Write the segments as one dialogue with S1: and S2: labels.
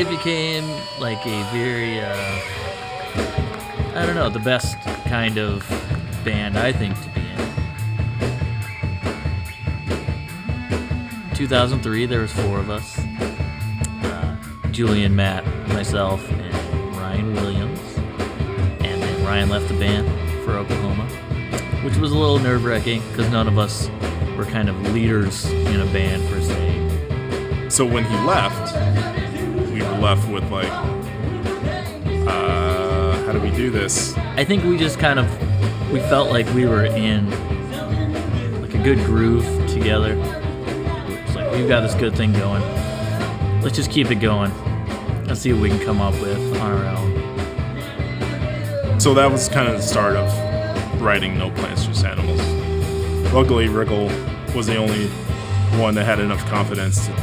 S1: it became like a very, I don't know, the best kind of band, I think, to be in. 2003, there was 4 of us. Julian, Matt, myself, and Ryan Williams. And then Ryan left the band for Oklahoma, which was a little nerve-wracking because none of us were kind of leaders in a band per se.
S2: So when he left, we were left with like, how do we do this?
S1: I think we just kind of, we felt like we were in like a good groove together. It's like, we've got this good thing going. Let's just keep it going. Let's see what we can come up with on our own.
S2: So that was kind of the start of writing No Plants, Just Animals. Luckily, Rickle was the only one that had enough confidence to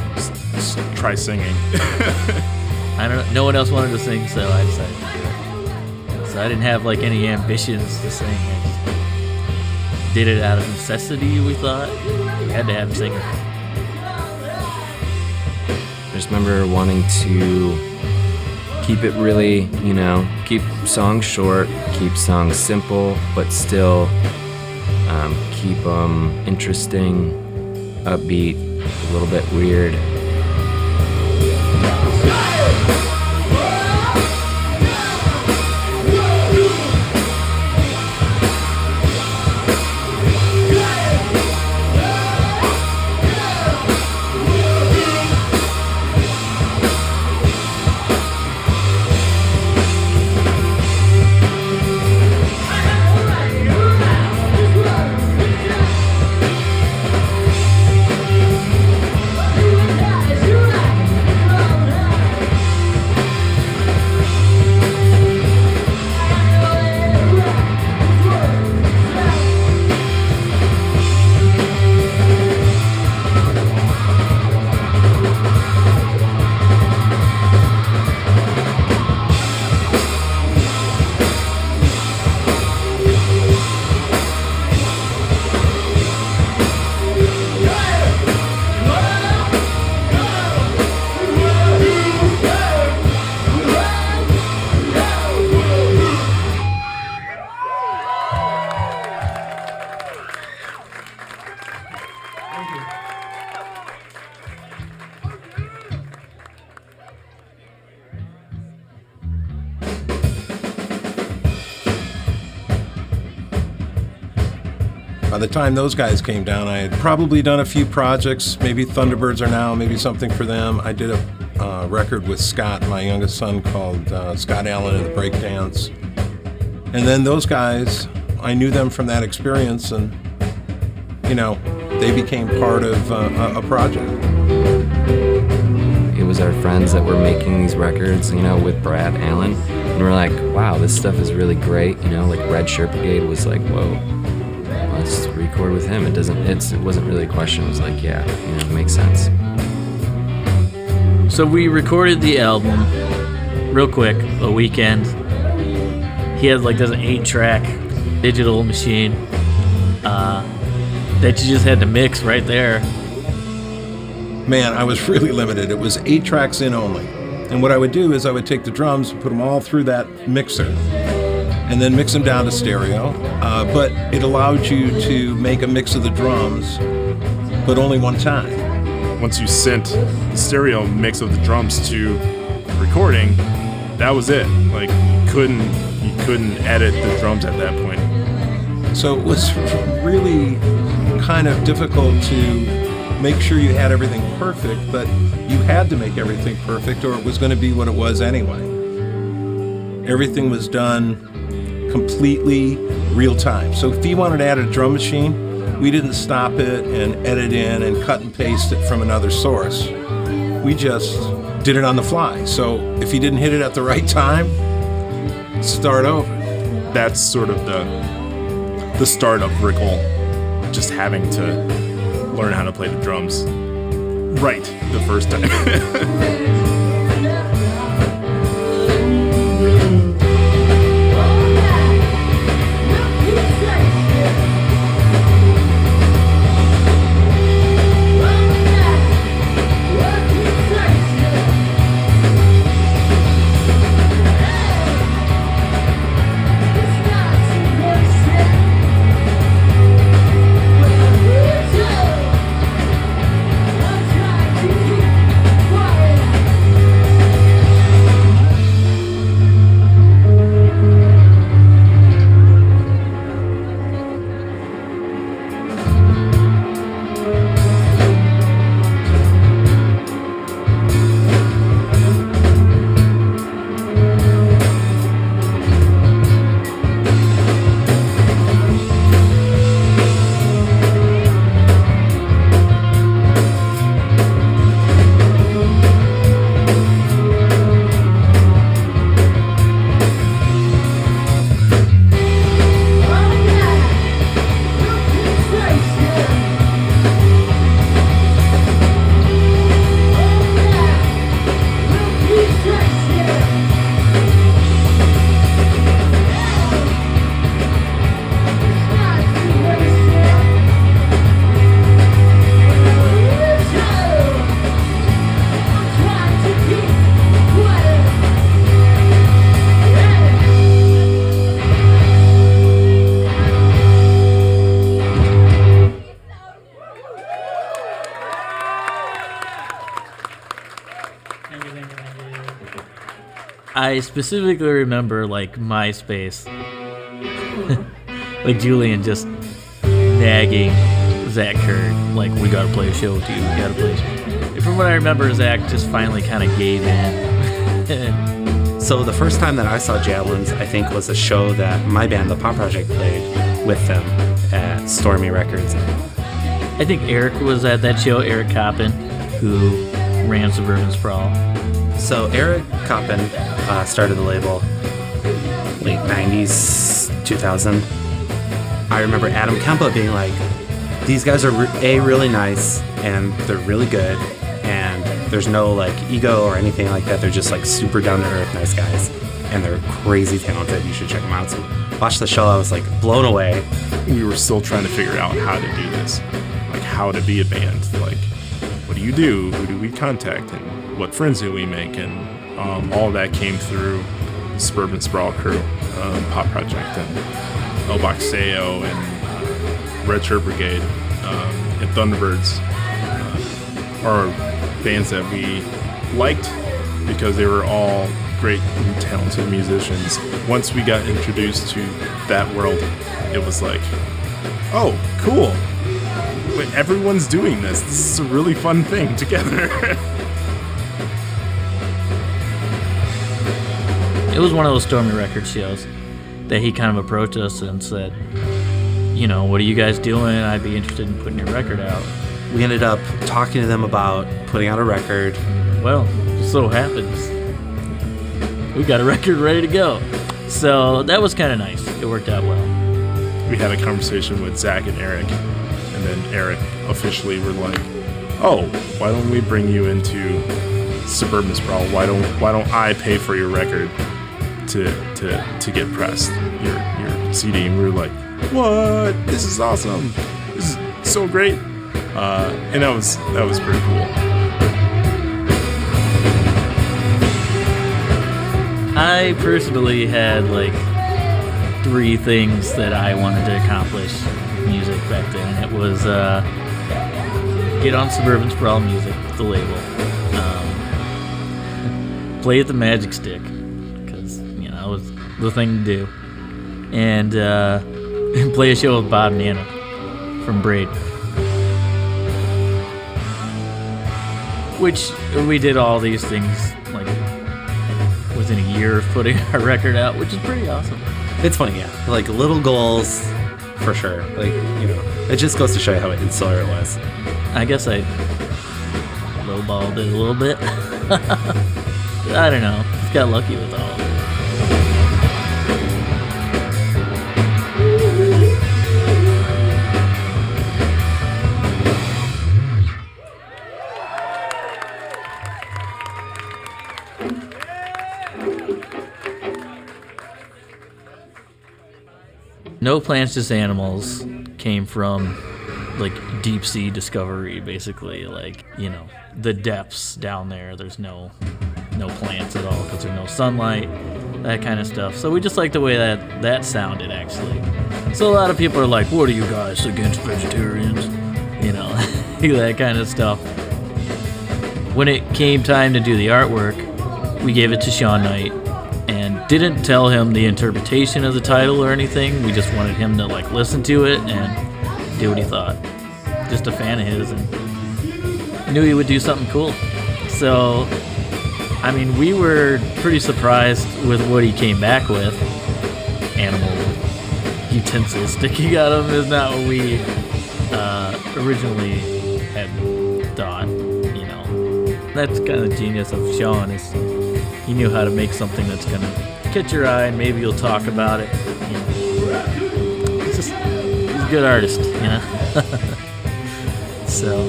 S2: try singing.
S1: I don't know. No one else wanted to sing, so I decided to do it. So I didn't have like any ambitions to sing. I just did it out of necessity. We thought we had to have a singer.
S3: I just remember wanting to keep it really, keep songs short, keep songs simple, but still keep them interesting, upbeat, a little bit weird.
S4: By the time those guys came down, I had probably done a few projects, maybe Thunderbirds Are Now, maybe something for them. I did a record with Scott, my youngest son, called Scott Allen and the Breakdance. And then those guys, I knew them from that experience, and, you know, they became part of a project.
S3: It was our friends that were making these records, you know, with Brad Allen. And we're like, wow, this stuff is really great. You know, like Red Shirt Brigade was like, whoa, let's record with him. It wasn't really a question. It was like, yeah, you know, it makes sense.
S1: So we recorded the album real quick, a weekend. He had like this 8-track digital machine that you just had to mix right there.
S4: Man, I was really limited. It was 8 tracks in only. And what I would do is I would take the drums and put them all through that mixer and then mix them down to stereo. But it allowed you to make a mix of the drums, but only one time.
S2: Once you sent the stereo mix of the drums to recording, that was it. Like, you couldn't edit the drums at that point.
S4: So it was really kind of difficult to make sure you had everything perfect, but you had to make everything perfect or it was going to be what it was anyway. Everything was done completely real time. So if he wanted to add a drum machine, we didn't stop it and edit in and cut and paste it from another source. We just did it on the fly. So if he didn't hit it at the right time, start over.
S2: That's sort of the start of Rickle, just having to learn how to play the drums right the first time.
S1: I specifically remember like MySpace, like Julian just nagging Zach Kerr, like, we gotta play a show too, we gotta play a show. And from what I remember, Zach just finally kind of gave in.
S5: So the first time that I saw Javelins, I think, was a show that my band, The Pop Project, played with them at Stormy Records.
S1: I think Eric was at that show, Eric Coppin, who ran Suburban Sprawl.
S5: So Eric Coppin started the label late 90s, 2000. I remember Adam Kempa being like, these guys are really nice and they're really good and there's no like ego or anything like that. They're just like super down to earth nice guys and they're crazy talented. You should check them out. So watch the show. I was like blown away.
S2: We were still trying to figure out how to do this, like how to be a band. Like, what do you do? Who do we contact? And what friends do we make? And all of that came through the Suburban Sprawl crew, Pop Project, and El Boxeo, and Red Shirt Brigade, and Thunderbirds are bands that we liked because they were all great and talented musicians. Once we got introduced to that world, it was like, oh, cool. Wait, everyone's doing this. This is a really fun thing together.
S1: It was one of those Stormy Records shows that he kind of approached us and said, you know, what are you guys doing? I'd be interested in putting your record out.
S5: We ended up talking to them about putting out a record.
S1: Well, just so happens we got a record ready to go. So that was kind of nice. It worked out well.
S2: We had a conversation with Zach and Eric, and then Eric officially were like, oh, why don't we bring you into Suburban Sprawl? Why don't I pay for your record to get pressed, your CD? And we were like, what? This is awesome. This is so great. And that was pretty cool.
S1: I personally had like 3 things that I wanted to accomplish with music back then. And it was get on Suburban Sprawl Music, the label, play at the Magic Stick, because you know it was the thing to do, and play a show with Bob Nana from Braid, which we did all these things like within a year of putting our record out, which is pretty awesome.
S5: It's funny, yeah. Like little goals, for sure. Like, you know, it just goes to show you how insular it was.
S1: I guess I lowballed it a little bit. I don't know. Just got lucky with all of it. No Plants, Just Animals came from like deep sea discovery, basically, like, you know, the depths down there. There's no plants at all because there's no sunlight, that kind of stuff. So we just like the way that sounded, actually. So a lot of people are like, what are you guys, against vegetarians? You know, that kind of stuff. When it came time to do the artwork, we gave it to Sean Knight and didn't tell him the interpretation of the title or anything. We just wanted him to like listen to it and do what he thought. Just a fan of his and knew he would do something cool. So, I mean, we were pretty surprised with what he came back with. Animal utensils sticking out of him is not what we originally had thought, you know. That's kind of the genius of Sean, is he knew how to make something that's going to catch your eye and maybe you'll talk about it. You know. He's a good artist, you know. So,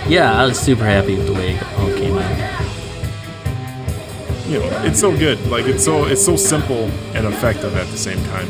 S1: yeah, I was super happy with the way it all came out.
S2: You know, it's so good. Like it's so simple and effective at the same time.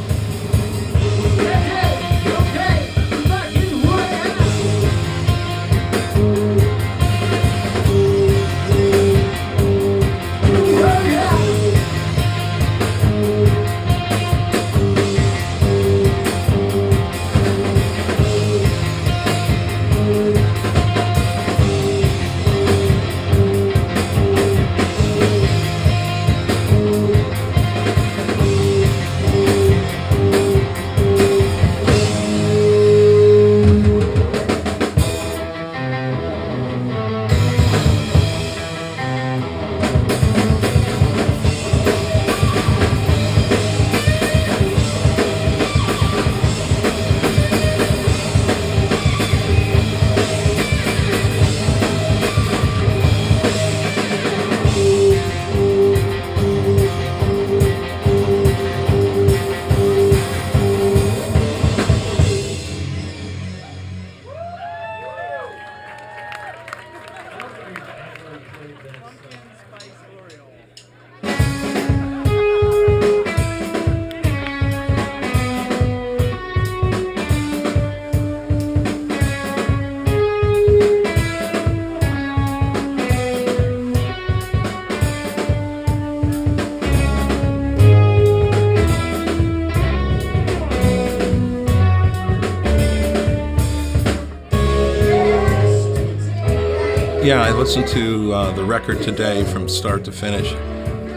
S4: Yeah, I listened to the record today from start to finish.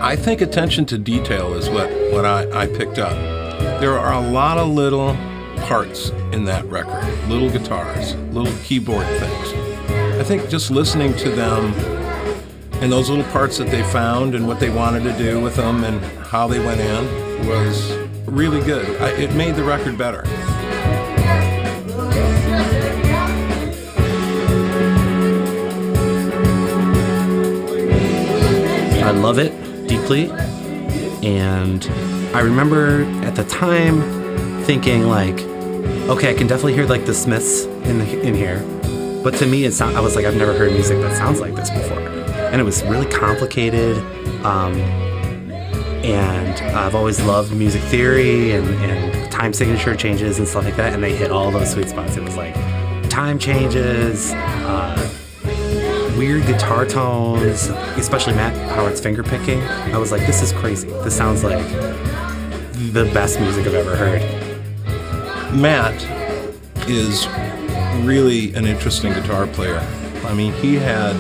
S4: I think attention to detail is what I picked up. There are a lot of little parts in that record, little guitars, little keyboard things. I think just listening to them and those little parts that they found and what they wanted to do with them and how they went in was really good. It made the record better.
S5: I love it deeply, and I remember at the time thinking like, okay, I can definitely hear like the Smiths in here, but to me I was like, I've never heard music that sounds like this before, and it was really complicated. And I've always loved music theory and time signature changes and stuff like that, and they hit all those sweet spots. It was like time changes, weird guitar tones, especially Matt Howard's finger picking. I was like, this is crazy. This sounds like the best music I've ever heard.
S4: Matt is really an interesting guitar player. I mean, he had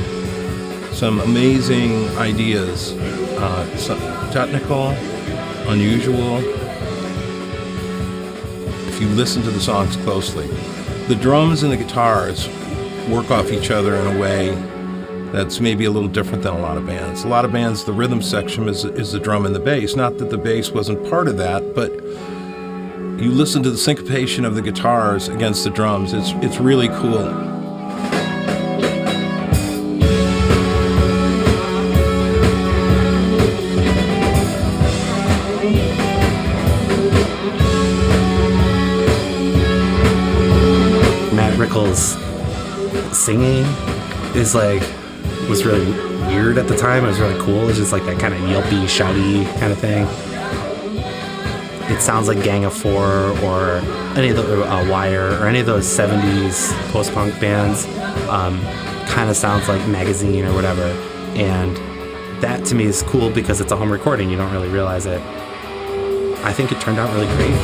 S4: some amazing ideas, some technical, unusual. If you listen to the songs closely, the drums and the guitars work off each other in a way that's maybe a little different than a lot of bands. A lot of bands, the rhythm section is the drum and the bass. Not that the bass wasn't part of that, but you listen to the syncopation of the guitars against the drums. It's really cool.
S5: Rickle's singing was really weird at the time. It was really cool. It was just like that kind of yelpy, shouty kind of thing. It sounds like Gang of Four or any of the Wire or any of those 70s post-punk bands. Kind of sounds like Magazine or whatever. And that to me is cool because it's a home recording. You don't really realize it. I think it turned out really great.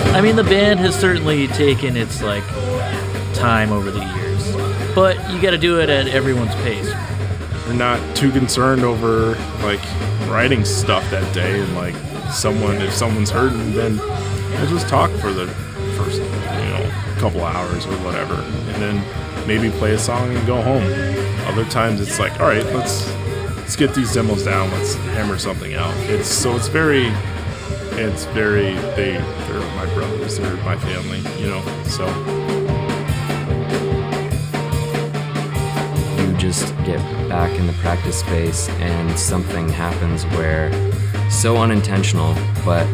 S1: I mean, the band has certainly taken its time over the years, but you got to do it at everyone's pace.
S2: We're not too concerned over writing stuff that day, and if someone's hurting, then we'll just talk for the first couple hours or whatever, and then maybe play a song and go home. Other times it's like, all right, let's get these demos down, let's hammer something out. They're my brothers, they're my family, so.
S3: You just get back in the practice space and something happens where, so unintentional, but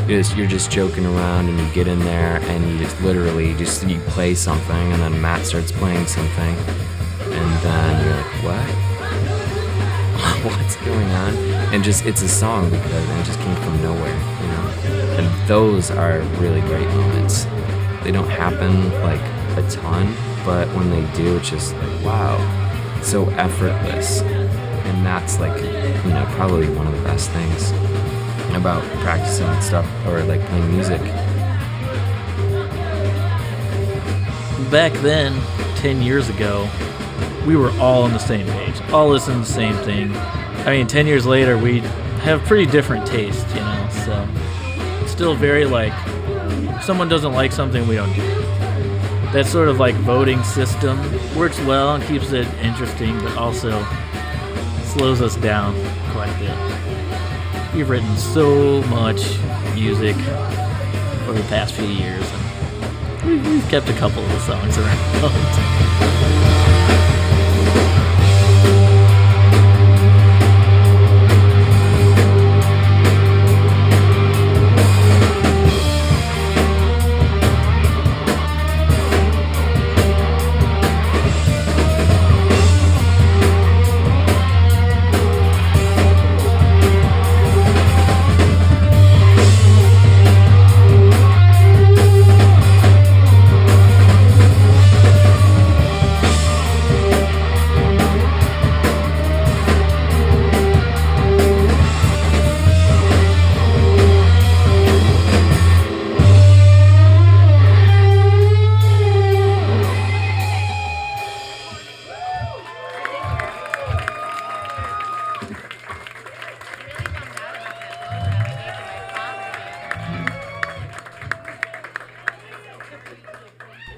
S3: you're just joking around and you get in there and you just literally you play something and then Matt starts playing something and then you're like, what? What's going on? And it's a song because it just came from nowhere, And those are really great moments. They don't happen a ton, but when they do, it's just wow, so effortless. And that's probably one of the best things about practicing and stuff or playing music.
S1: Back then, 10 years ago, we were all on the same page, all listening to the same thing. I mean, 10 years later, we have pretty different tastes, so it's still very if someone doesn't like something, we don't do it. That sort of voting system works well and keeps it interesting, but also slows us down quite a bit. We've written so much music over the past few years, and we've kept a couple of the songs around.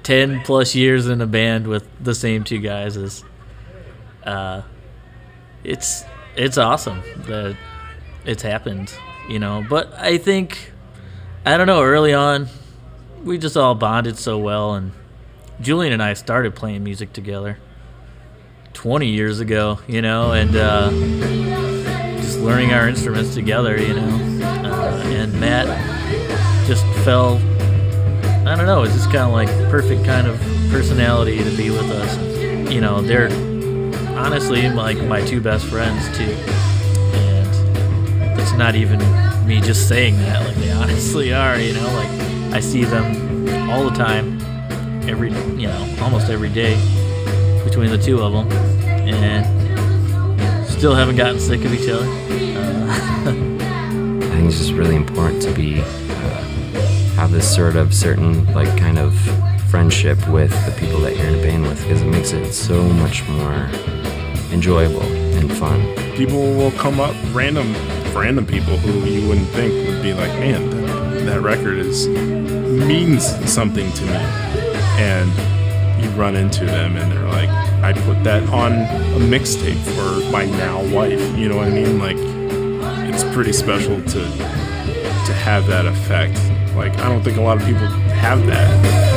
S1: 10 plus years in a band with the same two guys is it's awesome that it's happened, you know. But I think, I don't know, early on we just all bonded so well, and Julian and I started playing music together 20 years ago, you know, and just learning our instruments together, you know. And Matt just fell, I don't know, it's just kind of like perfect kind of personality to be with us. You know, they're honestly like my two best friends too. And it's not even me just saying that, like they honestly are, you know, like I see them all the time, almost every day between the two of them, and still haven't gotten sick of each other.
S3: I think it's just really important to be have this sort of certain like kind of friendship with the people that you're in a band with, because it makes it so much more enjoyable and fun.
S2: People will come up, random people who you wouldn't think would be like, man, that record means something to me, and you run into them and they're like, I put that on a mixtape for my now wife, you know what I mean? Like, it's pretty special to have that effect. Like, I don't think a lot of people have that.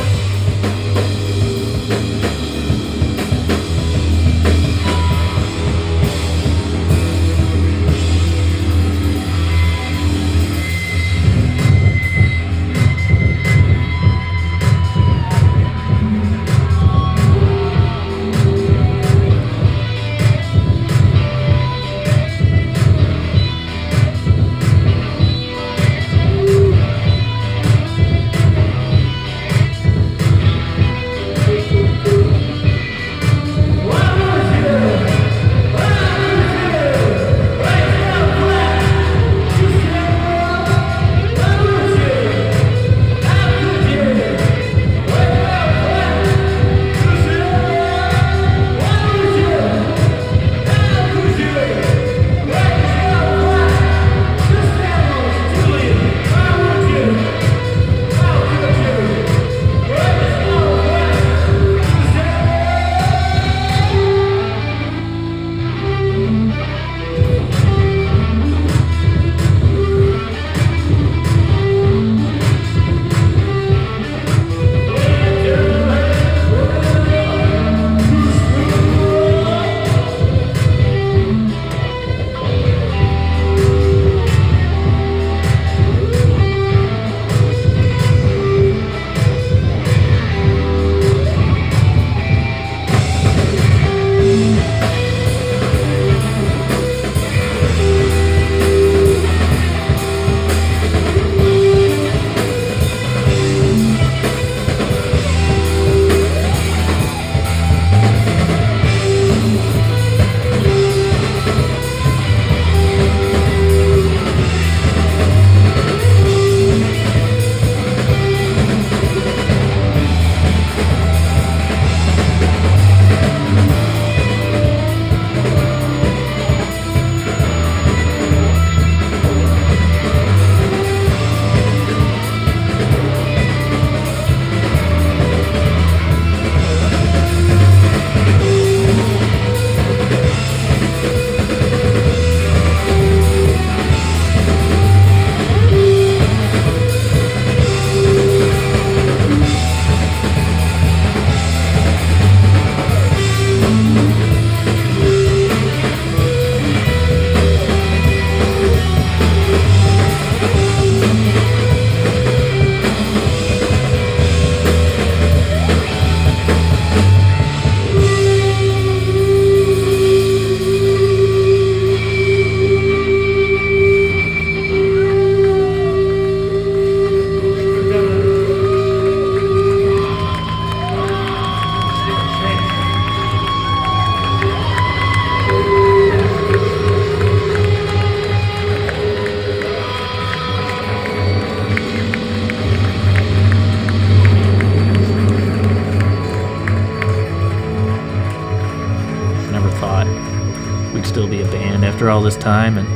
S1: band after all this time, and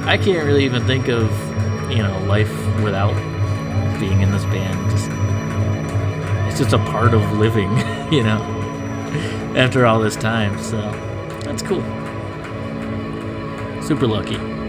S1: I can't really even think of, life without being in this band. It's just a part of living, after all this time. So that's cool. Super lucky.